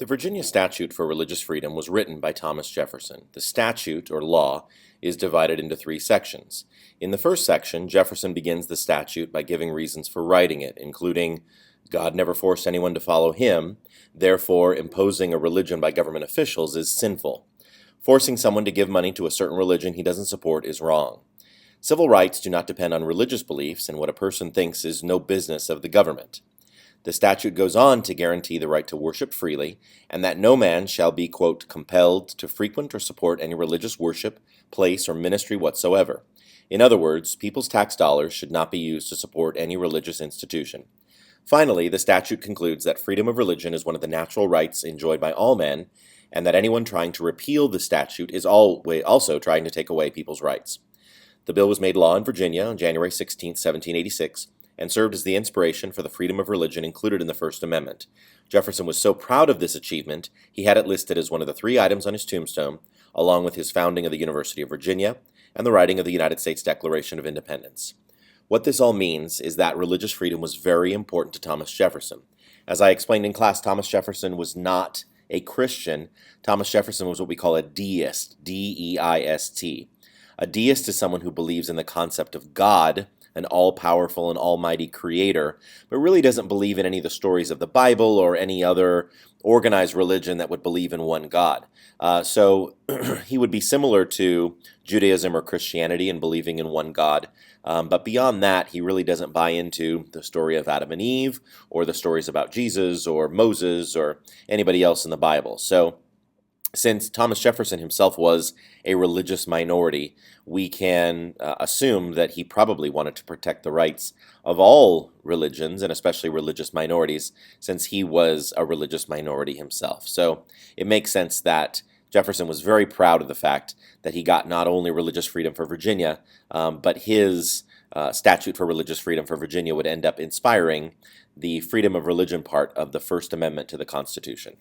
The Virginia Statute for Religious Freedom was written by Thomas Jefferson. The statute, or law, is divided into three sections. In the first section, Jefferson begins the statute by giving reasons for writing it, including God never forced anyone to follow him, therefore imposing a religion by government officials is sinful. Forcing someone to give money to a certain religion he doesn't support is wrong. Civil rights do not depend on religious beliefs, and what a person thinks is no business of the government. The statute goes on to guarantee the right to worship freely, and that no man shall be, quote, compelled to frequent or support any religious worship, place, or ministry whatsoever. In other words, people's tax dollars should not be used to support any religious institution. Finally, the statute concludes that freedom of religion is one of the natural rights enjoyed by all men, and that anyone trying to repeal the statute is also trying to take away people's rights. The bill was made law in Virginia on January 16, 1786, and served as the inspiration for the freedom of religion included in the First Amendment. Jefferson was so proud of this achievement, he had it listed as one of the three items on his tombstone, along with his founding of the University of Virginia and the writing of the United States Declaration of Independence. What this all means is that religious freedom was very important to Thomas Jefferson. As I explained in class, Thomas Jefferson was not a Christian. Thomas Jefferson was what we call a deist, D-E-I-S-T. A deist is someone who believes in the concept of God, an all-powerful and almighty creator, but really doesn't believe in any of the stories of the Bible or any other organized religion that would believe in one God. So he would be similar to Judaism or Christianity in believing in one God. But beyond that, he really doesn't buy into the story of Adam and Eve or the stories about Jesus or Moses or anybody else in the Bible. So since Thomas Jefferson himself was a religious minority, we can assume that he probably wanted to protect the rights of all religions, and especially religious minorities, since he was a religious minority himself. So it makes sense that Jefferson was very proud of the fact that he got not only religious freedom for Virginia, but his statute for religious freedom for Virginia would end up inspiring the freedom of religion part of the First Amendment to the Constitution.